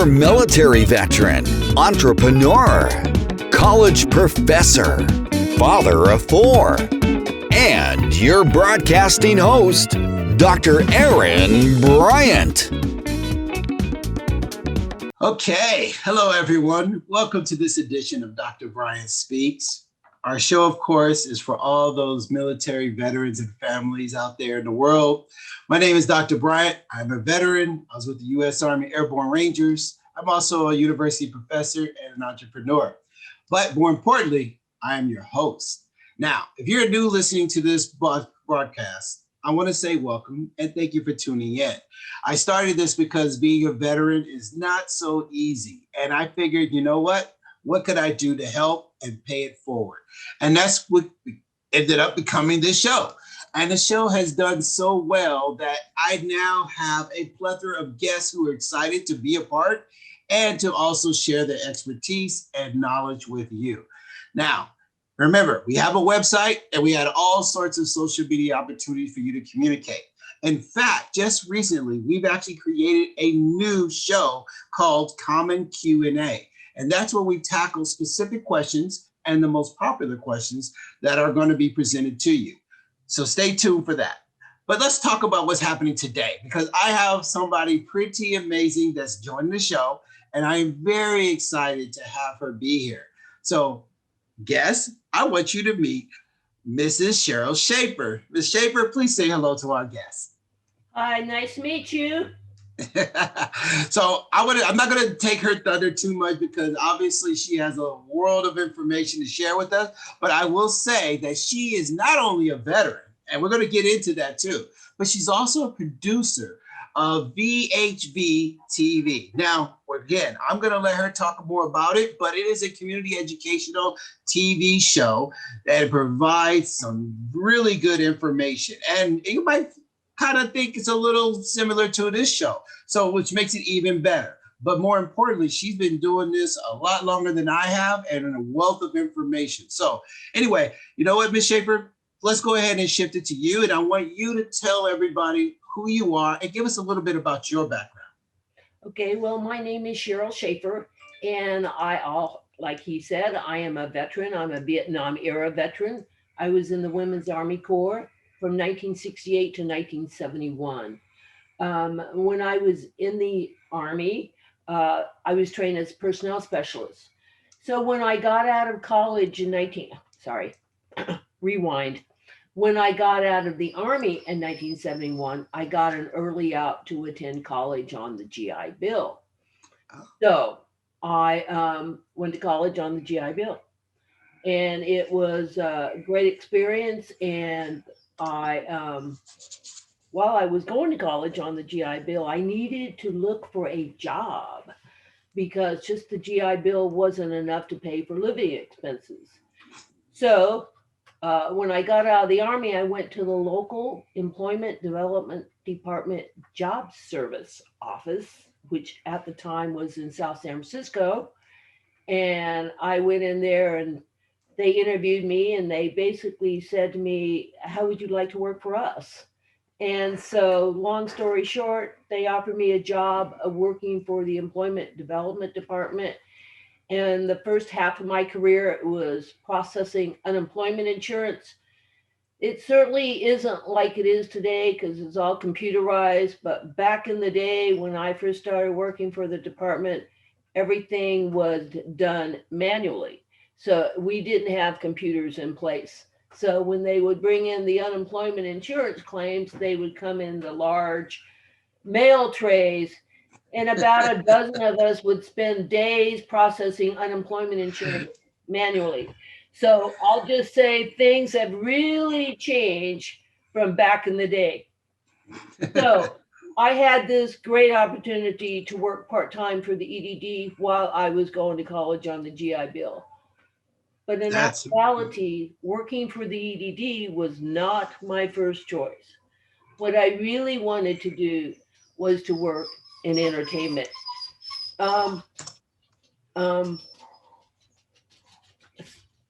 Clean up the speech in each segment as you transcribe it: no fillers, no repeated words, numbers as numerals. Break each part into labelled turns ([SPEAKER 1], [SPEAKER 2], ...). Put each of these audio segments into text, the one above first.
[SPEAKER 1] Former military veteran, entrepreneur, college professor, father of four, and your broadcasting host, Dr. Aaron Bryant.
[SPEAKER 2] Okay, hello everyone. Welcome to this edition of Dr. Bryant Speaks. Our show, of course, is for all those military veterans and families out there in the world. My name is Dr. Bryant. I'm a veteran. I was with the U.S. Army Airborne Rangers. I'm also a university professor and an entrepreneur. But more importantly, I am your host. Now, if you're new listening to this broadcast, I want to say welcome and thank you for tuning in. I started this because being a veteran is not so easy. And I figured, you know what? What could I do to help and pay it forward? And that's what ended up becoming this show. And the show has done so well that I now have a plethora of guests who are excited to be a part and to also share their expertise and knowledge with you. Now, remember, we have a website and we had all sorts of social media opportunities for you to communicate. In fact, just recently, we've actually created a new show called Common Q&A. And that's where we tackle specific questions and the most popular questions that are going to be presented to you. So stay tuned for that. But let's talk about what's happening today, because I have somebody pretty amazing that's joining the show, and I am very excited to have her be here. So guests, I want you to meet Mrs. Sheryl Shaffer. Ms. Shaffer, please say hello to our guests.
[SPEAKER 3] Hi, nice to meet you.
[SPEAKER 2] So I'm not going to take her thunder too much because obviously she has a world of information to share with us. But I will say that she is not only a veteran, and we're going to get into that too, but she's also a producer of VHV TV. Now, again, I'm going to let her talk more about it, but it is a community educational TV show that provides some really good information. And you might kind of think it's a little similar to this show, so which makes it even better. But more importantly, she's been doing this a lot longer than I have and in a wealth of information. So anyway, you know what, Ms. Shaffer, let's go ahead and shift it to you. And I want you to tell everybody who you are and give us a little bit about your background.
[SPEAKER 3] Okay, well, my name is Sheryl Shaffer, and like he said, I am a veteran. I'm a Vietnam era veteran. I was in the Women's Army Corps from 1968 to 1971. When I was in the Army, I was trained as personnel specialist. So when I got out of college When I got out of the Army in 1971, I got an early out to attend college on the GI Bill. So I went to college on the GI Bill. And it was a great experience. And while I was going to college on the GI Bill, I needed to look for a job because just the GI Bill wasn't enough to pay for living expenses. So when I got out of the Army, I went to the local Employment Development Department Job Service office, which at the time was in South San Francisco. And I went in there and they interviewed me and they basically said to me, how would you like to work for us? And so long story short, they offered me a job of working for the Employment Development Department. And the first half of my career was processing unemployment insurance. It certainly isn't like it is today because it's all computerized. But back in the day when I first started working for the department, everything was done manually. So we didn't have computers in place. So when they would bring in the unemployment insurance claims, they would come in the large mail trays. And about a dozen of us would spend days processing unemployment insurance manually. So I'll just say things have really changed from back in the day. So I had this great opportunity to work part-time for the EDD while I was going to college on the GI Bill. But in actuality, working for the EDD was not my first choice. What I really wanted to do was to work in entertainment.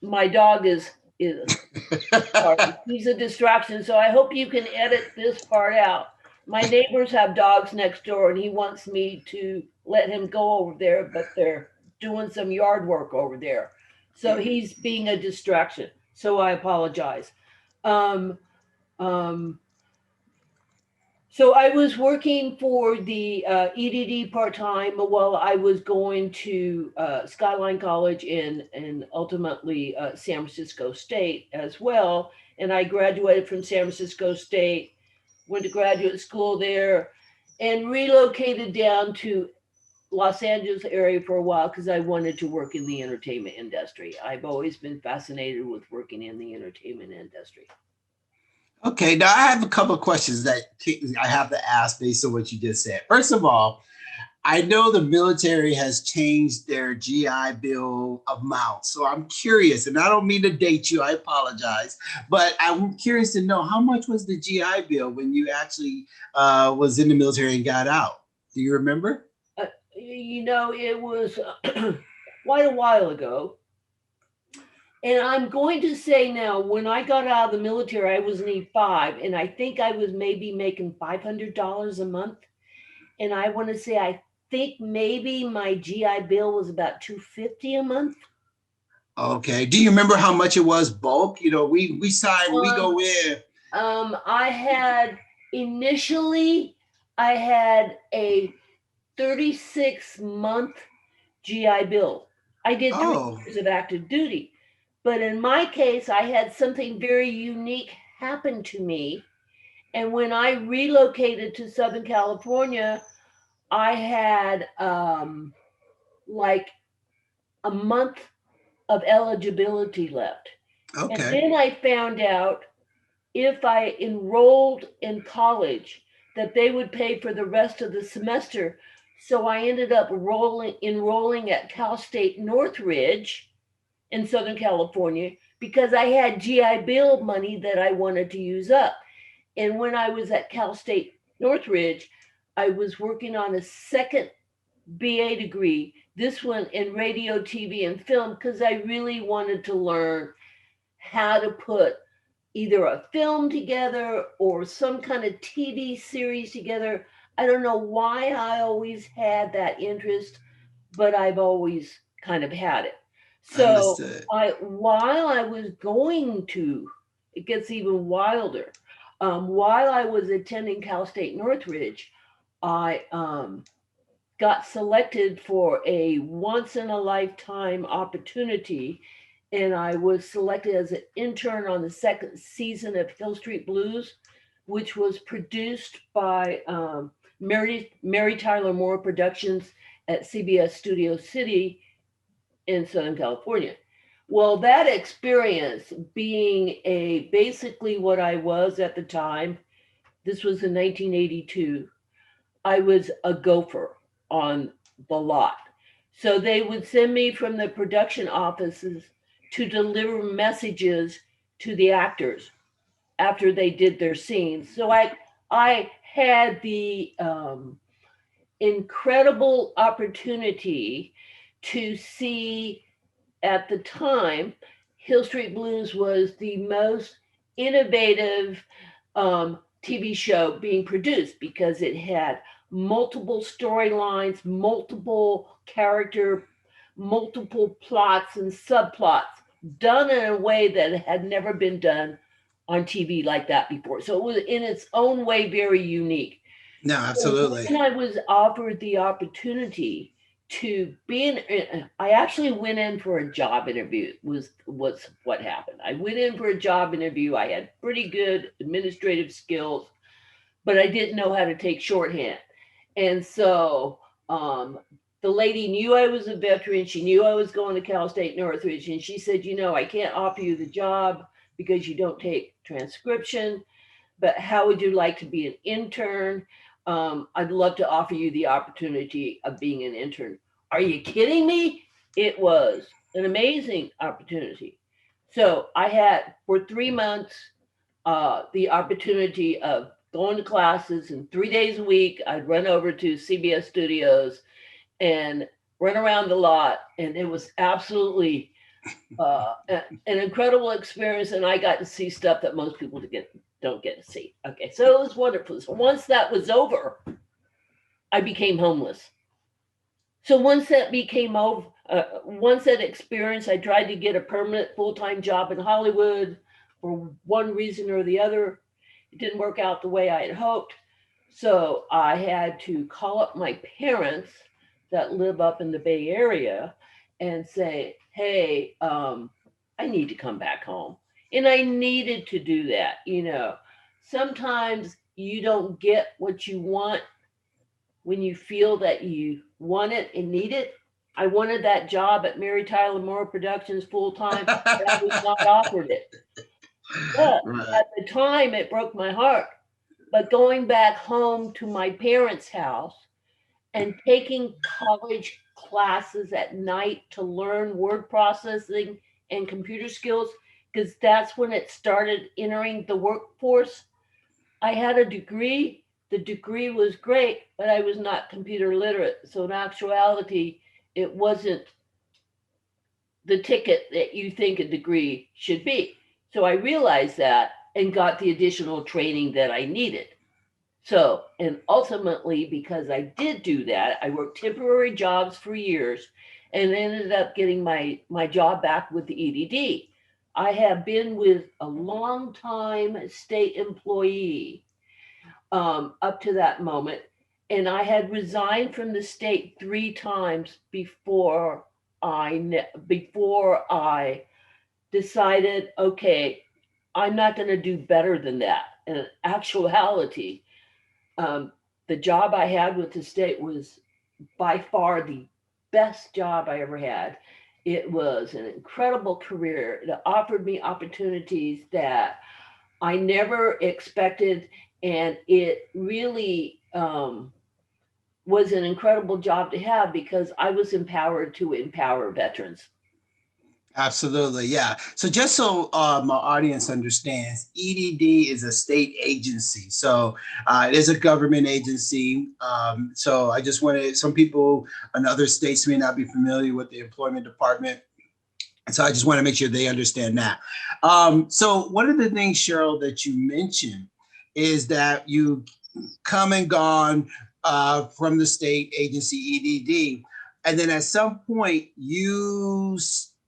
[SPEAKER 3] My dog is sorry, he's a distraction, so I hope you can edit this part out. My neighbors have dogs next door, and he wants me to let him go over there, but they're doing some yard work over there. So he's being a distraction. So I apologize. Um, um, so I was working for the EDD part-time while I was going to Skyline College and ultimately San Francisco State as well. And I graduated from San Francisco State, went to graduate school there, and relocated down to Los Angeles area for a while because I wanted to work in the entertainment industry. I've always been fascinated with working in the entertainment industry.
[SPEAKER 2] Okay, now I have a couple of questions that I have to ask based on what you just said. First of all, I know the military has changed their GI Bill amount. So I'm curious, and I don't mean to date you, I apologize, but I'm curious to know how much was the GI Bill when you actually was in the military and got out? Do you remember?
[SPEAKER 3] It was quite a while ago. And I'm going to say now, when I got out of the military, I was an E5, and I think I was maybe making $500 a month. And I want to say, I think maybe my GI Bill was about $250 a month.
[SPEAKER 2] Okay. Do you remember how much it was bulk? We sign, we go in.
[SPEAKER 3] I had initially, I had a 36-month GI Bill. I did 3 years of active duty. But in my case, I had something very unique happen to me. And when I relocated to Southern California, I had like a month of eligibility left.
[SPEAKER 2] Okay.
[SPEAKER 3] And then I found out if I enrolled in college that they would pay for the rest of the semester. So I ended up enrolling at Cal State Northridge in Southern California because I had GI Bill money that I wanted to use up. And when I was at Cal State Northridge, I was working on a second BA degree, this one in radio, TV, and film, because I really wanted to learn how to put either a film together or some kind of TV series together. I don't know why I always had that interest, but I've always kind of had it. So while I was going to, it gets even wilder. While I was attending Cal State Northridge, I got selected for a once in a lifetime opportunity. And I was selected as an intern on the second season of Hill Street Blues, which was produced by Mary Tyler Moore Productions at CBS Studio City in Southern California. Well, that experience being basically what I was at the time, this was in 1982, I was a gopher on the lot. So they would send me from the production offices to deliver messages to the actors after they did their scenes. So I had the incredible opportunity to see, at the time, Hill Street Blues was the most innovative TV show being produced because it had multiple storylines, multiple character, multiple plots and subplots done in a way that had never been done on TV like that before. So it was in its own way very unique.
[SPEAKER 2] No, absolutely.
[SPEAKER 3] So when I was offered the opportunity to be in, I actually went in for a job interview was what happened. I went in for a job interview. I had pretty good administrative skills, but I didn't know how to take shorthand. And so the lady knew I was a veteran. She knew I was going to Cal State Northridge. And she said, I can't offer you the job because you don't take transcription, but how would you like to be an intern? I'd love to offer you the opportunity of being an intern. Are you kidding me? It was an amazing opportunity. So I had, for 3 months, the opportunity of going to classes, and 3 days a week, I'd run over to CBS Studios and run around the lot. And it was absolutely an incredible experience. And I got to see stuff that most people don't get to see. Okay, so it was wonderful. So once that was over, I became homeless. So once that became over, once that experience, I tried to get a permanent full-time job in Hollywood for one reason or the other. It didn't work out the way I had hoped. So I had to call up my parents that live up in the Bay Area and say, hey, I need to come back home. And I needed to do that. Sometimes you don't get what you want when you feel that you want it and need it. I wanted that job at Mary Tyler Moore Productions full time. I was not offered it. But
[SPEAKER 2] Right.
[SPEAKER 3] at the time, it broke my heart. But going back home to my parents' house and taking college classes at night to learn word processing and computer skills, because that's when it started entering the workforce. I had a degree. The degree was great, but I was not computer literate. So in actuality, it wasn't the ticket that you think a degree should be. So I realized that and got the additional training that I needed. So, and ultimately, because I did do that, I worked temporary jobs for years and ended up getting my job back with the EDD. I have been with a long time state employee up to that moment, and I had resigned from the state 3 times before I decided, okay, I'm not going to do better than that. In actuality, the job I had with the state was by far the best job I ever had. It was an incredible career. It offered me opportunities that I never expected, and it really was an incredible job to have because I was empowered to empower veterans.
[SPEAKER 2] Absolutely, yeah. So just so my audience understands, EDD is a state agency. So it is a government agency. So I just wanted, some people in other states may not be familiar with the employment department. And so I just want to make sure they understand that. So one of the things, Cheryl, that you mentioned is that you come and gone from the state agency EDD. And then at some point,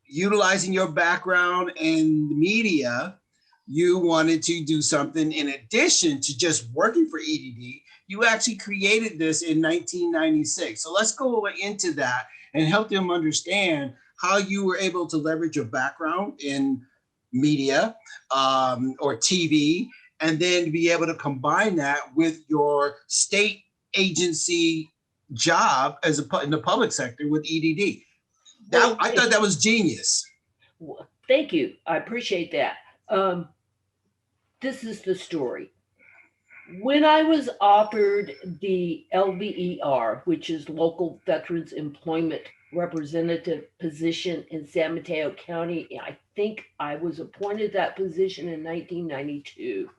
[SPEAKER 2] utilizing your background in the media, you wanted to do something in addition to just working for EDD. You actually created this in 1996. So let's go into that and help them understand how you were able to leverage your background in media or TV, and then be able to combine that with your state agency job as in the public sector with EDD.
[SPEAKER 3] Well,
[SPEAKER 2] I thought that was genius.
[SPEAKER 3] thank you. I appreciate that. This is the story. When I was offered the LVER, which is Local Veterans Employment Representative position in San Mateo County, I think I was appointed that position in 1992.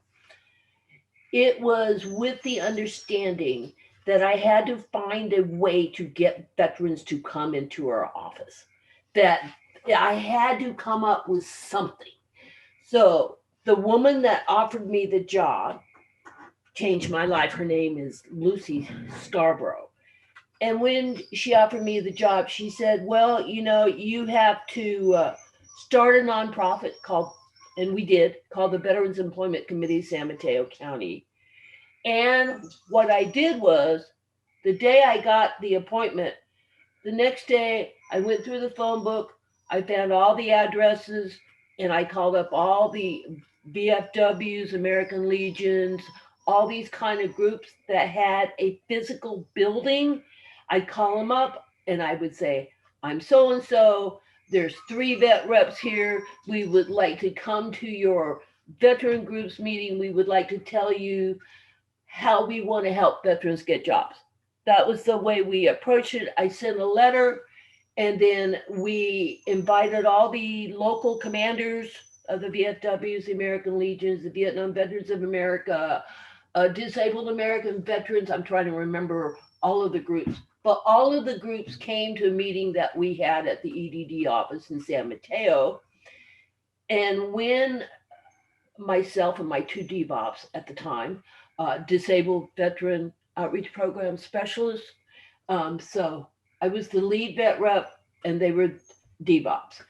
[SPEAKER 3] It was with the understanding that I had to find a way to get veterans to come into our office, that I had to come up with something. So the woman that offered me the job changed my life. Her name is Lucy Scarborough. And when she offered me the job, she said, well, you have to start a nonprofit called, and we did, called the Veterans Employment Committee, San Mateo County. And what I did was, the day I got the appointment, the next day I went through the phone book, I found all the addresses, and I called up all the VFWs, American Legions, all these kind of groups that had a physical building. I'd call them up and I would say, I'm so-and-so, there's 3 vet reps here. We would like to come to your veteran groups meeting. We would like to tell you how we want to help veterans get jobs. That was the way we approached it. I sent a letter, and then we invited all the local commanders of the VFWs, the American Legions, the Vietnam Veterans of America, Disabled American Veterans. I'm trying to remember all of the groups, but all of the groups came to a meeting that we had at the EDD office in San Mateo. And when myself and my 2 DVOPs at the time, Disabled Veteran Outreach Program Specialists, so I was the lead vet rep and they were DBOPs.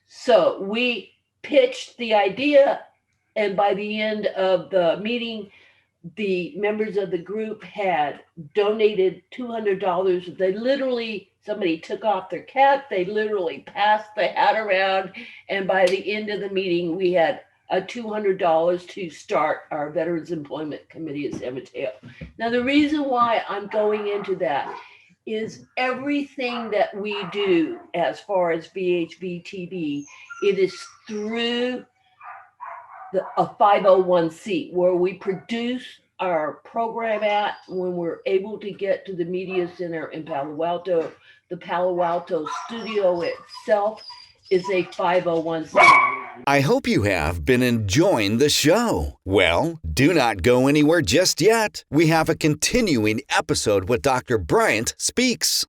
[SPEAKER 3] So we pitched the idea, and by the end of the meeting, the members of the group had donated $200. They literally, somebody took off their cap, they literally passed the hat around, and by the end of the meeting, we had a $200 to start our Veterans Employment Committee at San Mateo. Now, the reason why I'm going into that is everything that we do as far as VHV TV, it is through a 501c where we produce our program at when we're able to get to the media center in Palo Alto. The Palo Alto studio itself is a 501c.
[SPEAKER 1] I hope you have been enjoying the show. Well, do not go anywhere just yet. We have a continuing episode with Dr. Bryant Speaks.